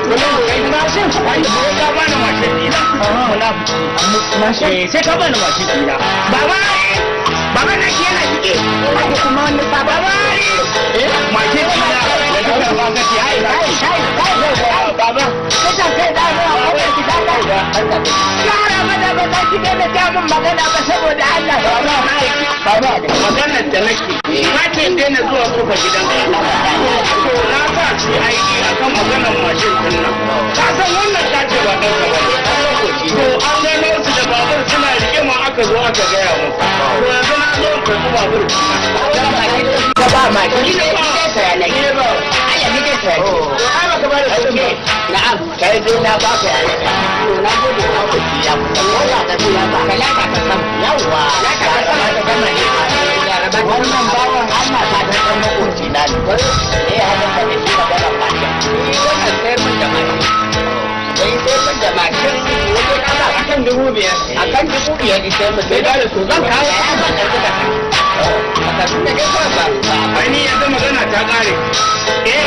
mashin ai ko ka bani mashin dina mashin sai ka bani mashin dina baba na ke yana cike ai kuma wani baba mashin dina da duka ba ga ai baba kai da ba ko ki da yara maza ba za ki daina ta mun magana ba saboda Allah baba maganar da nake ka ce daina zuwa kofar gidan to na sa shi aiki akan maganar mashin din nan ka san wannan ta ce ba dan ba to an gano su da babur suna rigima aka zo aka gaya mu to yanzu na zo ka ku babur ka ba ma ki ne ka ya nake ba ai ya nake ka ai ba ka ba da kuɗi na'am kai dai na ba ka ya to na gode ka ku ya ku ya ka ya ba ka ya ka san yawa ya ka san ne wannan bawan Allah ta da kan makoci na ne eh haka ka ne shi magana ba ta wannan sai mun da mai sai mun da mashin wato na ba akan 5,000 akan 5,000 ne sai mun sai da su zan kawo ya ba da kuka haka sun da kai ba ai ni yanzu magana ta kare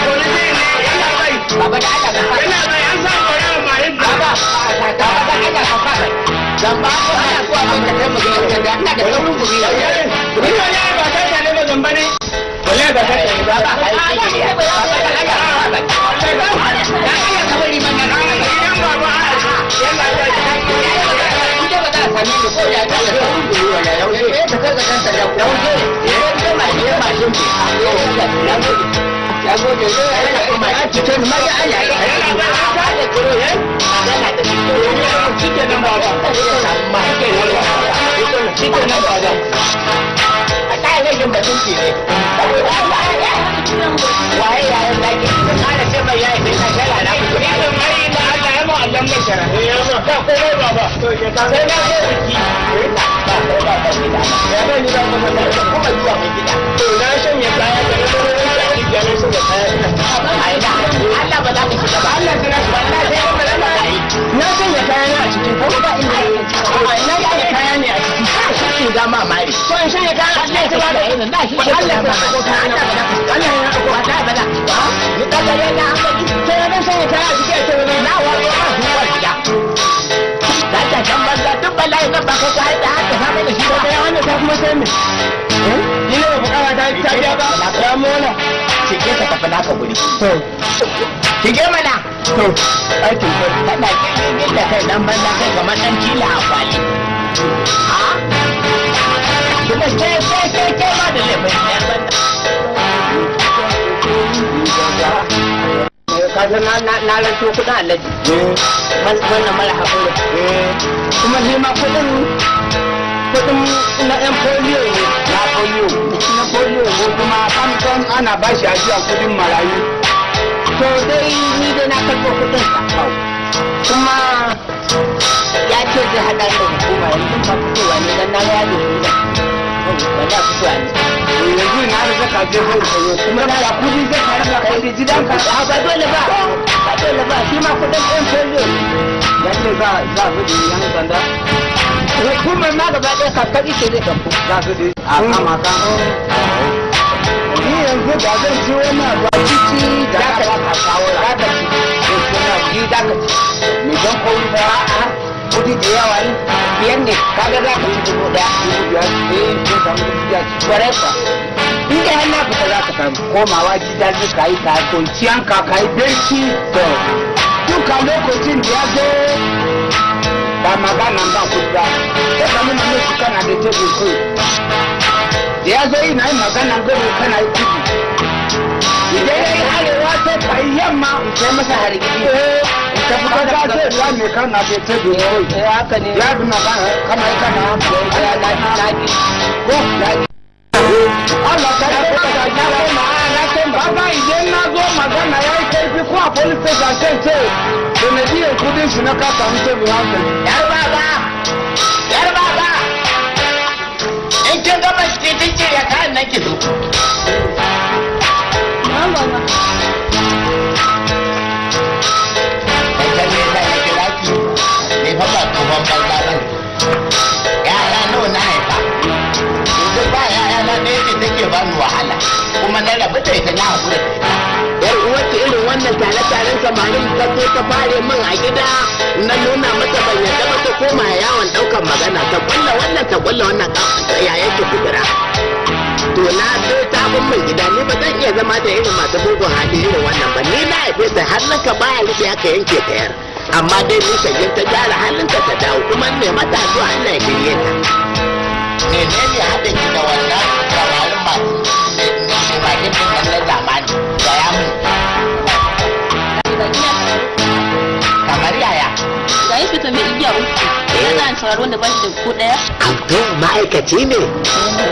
ko ne sai ne yana bai baba da Allah yana bai an sa ko yawa mai baba ta ba da Allah ka fa dan ba ko ana ko abin da kai magana da ina da saurin guri ya ba kai da ne ba zamba ne wallahi ba kai da ba ba kai ne ba Kike mana to aikin ko kana kin da kai dan banda kai kamar dan kila a kwali ha kuma sai ma da laifin dan banda kaga na lanto kudin alaji wannan mara hakuri kuma shi ma kudin na yan polio ne na polio ko kuma samson ana bashi ajiya kudin marayu to dai ni dai na karɓo kudin sa kuma ya ce zai haɗa da hukuma yanzu ba fitowa ne dan na ga ya doki da ba za fitowa ne yanzu na riga ka je bai koyo kuma da kudi zai fara da kai gidan ka ba dole ba shi ma kudin ɗan polio ne yace za su da yan sanda hukumar ma gaba ɗaya kakkaɓi ce zai ɗauko za su da a kama ka ni yanzu da zan ci wani abacici da aka baka shawara za ka ci da suna biyu za ka ci mai don kauri ba a kudi da yawa ne biyan ne kaga za ka ci 1,000 ko samu kudi a ci kwarai kwa inda yana fita za ka samu komawa gida zai ka yi ka kwanciyanka ka yi birki to duka lokacin da ya zo ba magana ba kudi ba ya samu na mai kana da tebur kai da ya zo yi na yi magana gado kana yi kudi idan ya yi harewa sai ka yi yamma sai masa hargitsi ta fi kada sai ya ne kana da tebur kai haka ne ya bi magana kama yi kana ya lafi ko lafi Allah ta yi kuka da ya koma na kan baba idan na zo magana ya yi karfi ko a police station ce sanadiyar kudin shi na kasa mutum ya hankali yar baba in kin gama cikin ya kayan nan ki zo kuma na rabu da ita na haƙura da ita wacce irin wannan tare-taren samarin ka zo ka fare min a gida na nuna mata ban yadda ba ta koma yawon ɗaukan magana ta kulla wannan ya yake kudura. To na zo ta bin mai gida ni ba zan iya zama da irin masu bugun hali irin wannan ba ni na haife ta har naka baya rufe aka yanke ta yar amma dai ni kajin ta gyara halinta ta dawo kuma ne mata zuwa Allah ya shirye ta. Menene haɗin ki da wannan samarin masu bakin din nan na zamani da ya mun kamar yaya ga yi fita mai igiya uku ya za a saurari wanda ba shi da ko ɗaya. to ma'aikaci ne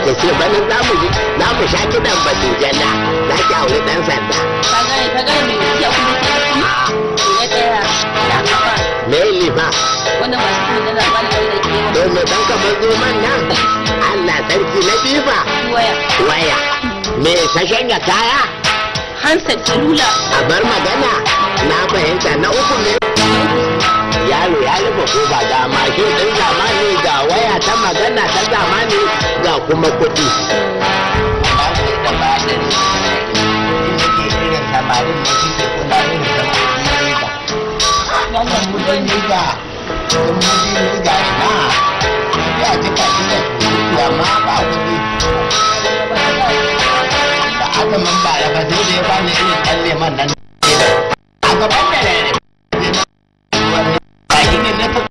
da ce bana za mu sha kiɗan batujana za ki aure ɗan sanda. ka gane mai igiya uku da ke ya ɗaya me lifa wanda ba shi da zamani wanda ke yawa. to me ɗan kamar zoman nan Allah sarki na bifa waya me ta shanya kaya handset salula a bar magana na fahimta na uku ne yaro ya rufe ko ba ga mashin ɗin zamani ga waya ta magana ta zamani ga kuma kuɗi. samarin na kike kuna irin wannan mutum ne ga ina ya jika shi da ma ba kuɗi da aka man ba ya ba sai da ya bani irin ɗan leman nan a gaban da ne a gini ne ta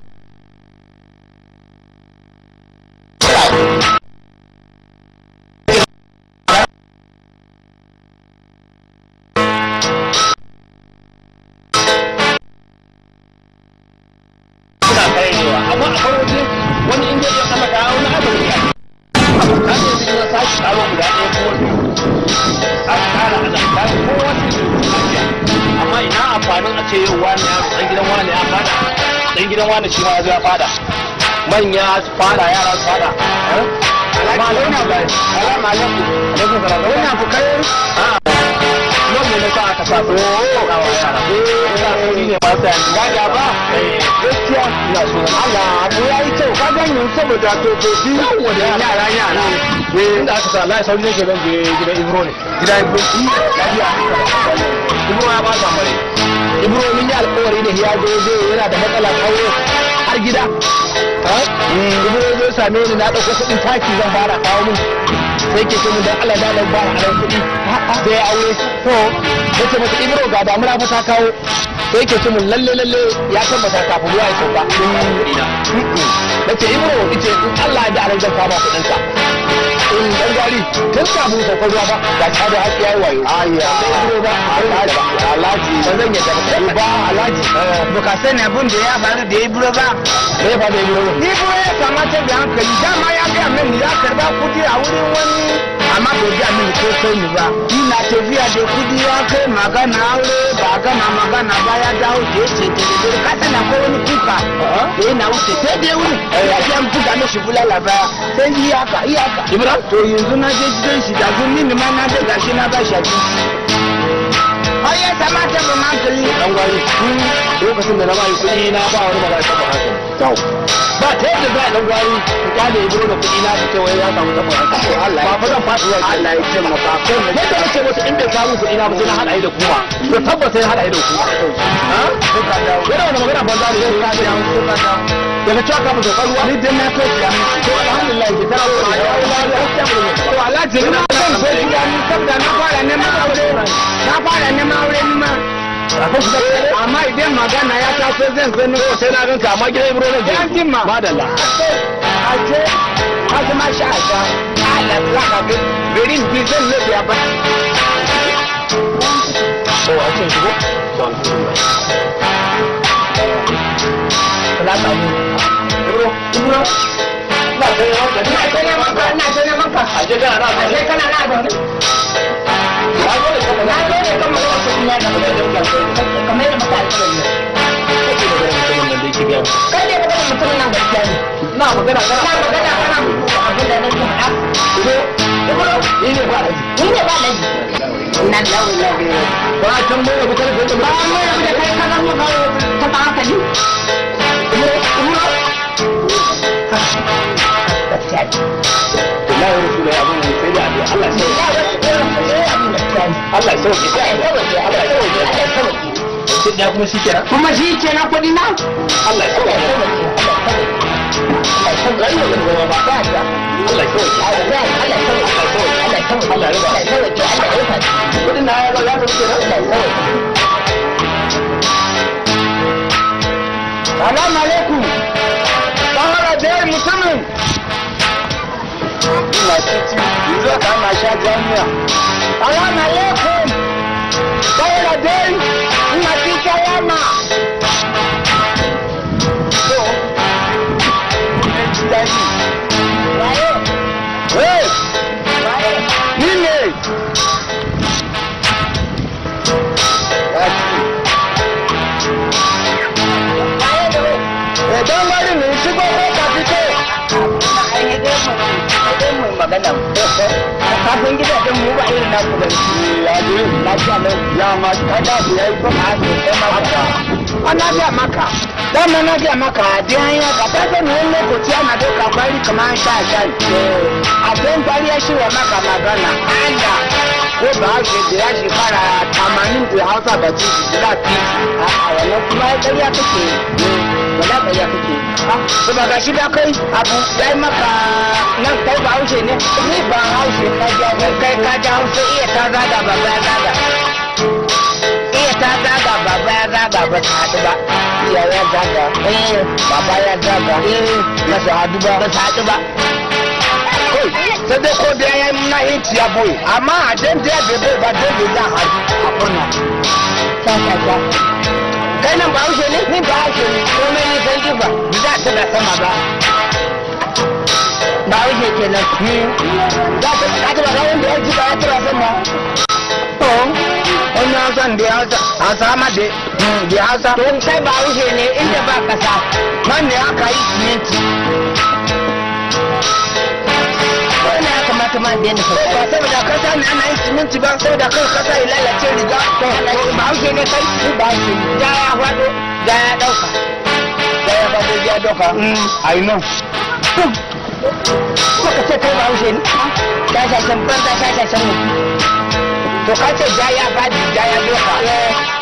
amma a farwaje wani inda ya sama da wani abin ya ta ne su yi sake karo guda ɗaya ko wani sake kara a zaka ko wani lafiya amma ina amfanin a ce yau wani ya ɗan gidan wani ya fada ɗan gidan wani shi ma ya zo ya fada manya su fada yara su fada Yau ne na sa aka sa su kawo yara. Ni ne ba sa yanzu. Gaja ba? Gaskiya ina so. Allah abu ya yi kyau. Ka gani saboda tofofi. Yawwa da yara. Inda aka sa Allah ya sauri nake zan je gidan Ibro ne. Gidan Ibro. Lafiya. Ibro ya ba ta mare. Ibro mun yi alƙawari da ya zo yana da matsalar aure har gida. Ibro zai same ni na ɗauko kuɗin taki zan fara kawo mun. Sai ke ce mun dan Allah da ba a ran kuɗi. Sai ya aure. To yace mata Ibro ga damuna fa ta kawo. Sai ke ce mun lalle ya tabbata kafin ruwa ya sauka. Nace Ibro yace in Allah ya da ran zan kawo kuɗin ka. In dan gari tun kafin saukar ruwa ba ga ta da haƙi yayi wayo. Ayya. Ibro ba Alhaji ba zan yadda ba Alhaji. Baka sani abin da ya faru da Ibro ba. Me fa da Ibro? Ibro ya kamata da hankali dama ya ga min ya karba kudi a wurin wani amma bai ga min ko kai ni ba. Ina tafiya da kudi ya kai magana aure ba gama magana ba ya dawo da yace da ka sana ko wani kuka. Na wuce sai dai wuri ya ji an buga mishi bulala ba sai iyaka. Ibro? To yanzu na je gidan shi da zun ni ma na da gashi na ba shi abinci. Ai ya kamata ba hankali. Dan gwari. Lokacin da na ba kuɗi na ba wani magana ta hankali. To ba ta yadda za a dan gwari ku kyale Ibro da kuɗi na ce wai ya samu tabbata hankali. Allah ba fa zan faɗi wa Allah ya taimaka. Yadda nace masa in bai samu kuɗi na ba sai na haɗa da kuma. To tabbata sai haɗa da kuma. Ha? Yana da magana banza ne sai ka ga daga cewa ka fito ruwa Ni dan na so ya. to alhamdulillah ki tara ko To Alhaji ina son so ya ni saboda na fara neman aure ni ma. Amma idan magana ya taso zan zo ni ko sai na ganka amma gidan Ibro ne Yan jimma. madalla Aje haka ma sha sha. Allah ya ka ga berin bi zan ne ya ba. to a ce shigo to alhamdulillah kala ta mu Ibro ba sai ya ga ni Ina tana maka. aje kana na ba Aje kana na ba. ya zo da kuma Na zo ne kan magana su ina da kamar da maka alƙawari. Kai ne magana mutum nan gaskiya ne. na magana Kana magana kana abin da nake faɗa. ni ne ba da Ni ne ba laifi. Nan lawo lawo. ba can bai ba kada da Ba mu yabu da kai kana mu kawo ta ba haka ni. Gaskiya ne. Allah ya rusu da abun sai da Allah sai Ya wasu irin abin gaskiya ne. Allah ya sauke kuma shi kenan kudi na Allah ya sauke Salamu alaikum. Bahara dai mutumin. Ina titi, yanzu ka na sha jami'a. Salamu alaikum. Bahara dai ina titi yamma. So, ne ji daɗi. Waye? Hey! Waye? Ni ne. Don wani mai shigo ko ka fito. Magana kafin gidajen mu ba irin naku ba ya ji lafiya lau ya ma kada ku yayi ko ma ke kai maka ana ga maka dan na ga maka dan ya ka ta ne lokaci ana doka kwari kamar sha a dan kwari ya shi wa maka magana anda ko ba shi da ya shekara 80 da Hausa da ci da ti a wannan kuma ya kariya kake wala kariya kake to ba ga shi da kai abu yayi maka nan kai ba haushe ne ni ba haushe kai ka ja hausa iya ta zaga baba ya zaga iya ta zaga baba ya zaga ba ta haɗu ba iya ya zaga baba ya zaga na su haɗu ba ba ta haɗu ba kai sai dai ko da ya yi na hinci ya boye amma a jan da ya bai ba don da za a haɗu a kunna kai nan ba haushe ne ni ba haushe ne komai ni san ji ba za ta da sama ba ba wuce kenan za ka ba ga wanda ya ji ba ya tura sama wani hausan da hausa ma da hausa to kai ba wuce ne inda ba kasa man ne aka yi siminti wani ya kamata ma da yana kasa ba saboda kasa ne ana yin siminti ba saboda kai kasa ya lalace riga ba wuce ne kai ba wuce ja ya faɗo ja ya ɗauka ja ya faɗo ja ya ɗauka I know kuma ka ce kai ba haushe ne shashashen banza shashashen mutu to ka ce ja ya fadi ja ya doka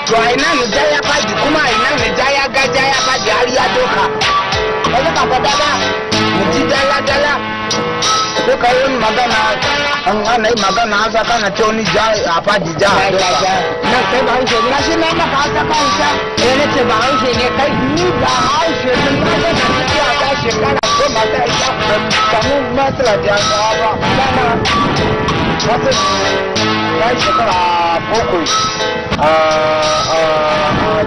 to a ina ne ja ya fadi kuma a ina ne ja ya ga ja ya fadi har ya doka wani ka fada ba mu ji dala dala ko ka yi magana an ana yi magana an saka na ce wani ja a fadi ja a doka nan kai ba haushe ne na shi ne maka an saka isa na ce ba haushe ne kai ni ba haushe ne na ga na ce a ta shekara ko mata iya kamu matsala da yawa ba dama wata ya yi shekara bakwai a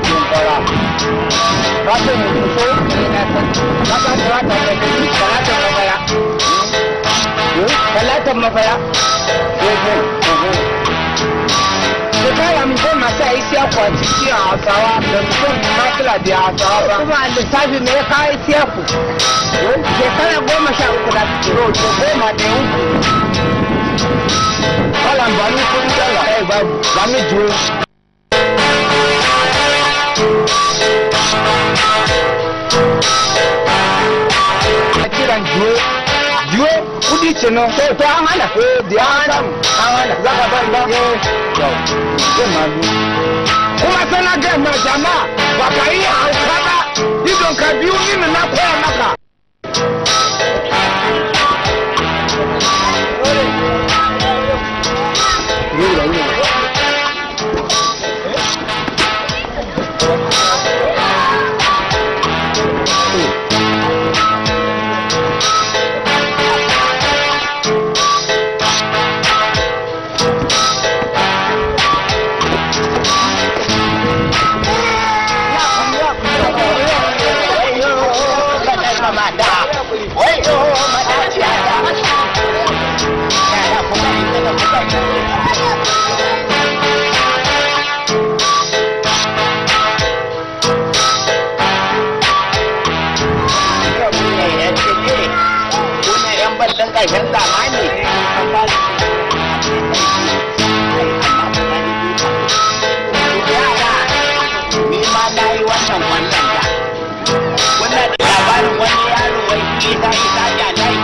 jinkara ka ce mutum so na san talatan mafaya talatan mafaya shekara mu goma sha isi akwati ci a hausawa da mutum matsala da hausawa ba kuma a lissafi me ya kawo isi aku shekara 13 da kiro to goma da uku kalan ba ni kudi dala ba ni juyo a kiran juyo kudi ce no to an hana da an hana za ka ban ba kuma sana ga ma jama'a ba ka yi hauka ba idon ka biyu ni na koya maka ƙarshen zamani yara ni ma na yi wannan wannan da kuna da labarin wani yaro wai isa jalai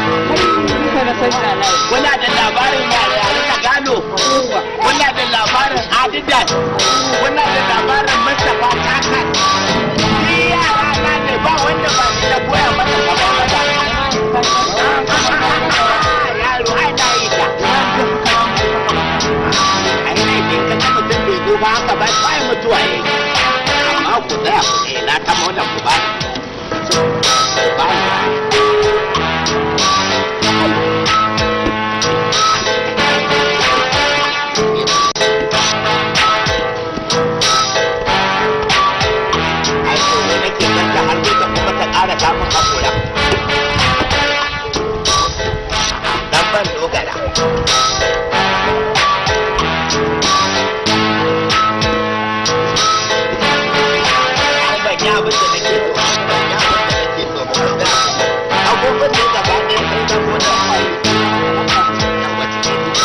kuna da labarin yare ta gano kuna da labarin Adidas. Kuna da labarin Mustapha Takas. Ni yara na ne ba wanda ba ni na koya masa kamar maza. Yaro ai na yi ta. Ai na yi ka ta mutum bai zo ba haka ba sai mutuwa yi. Amma ku tsaya ku ne na ta mona ku ba. Ba ƙara samun haƙura dan ban dogara ai ban yi abin da nake so abubuwan da gaba ɗaya sai da mota yan wace ne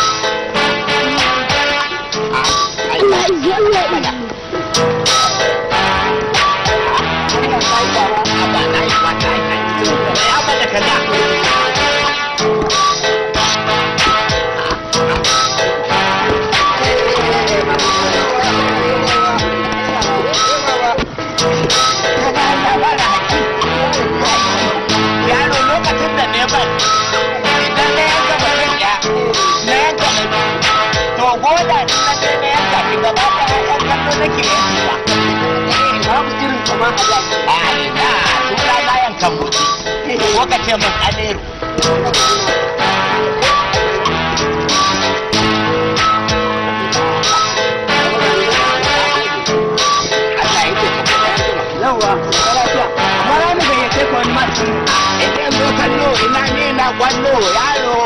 ce min aleru yawa lafiya amma ranar da ya ce ko wani masu idan zo kallo ina ne na kwallo yaro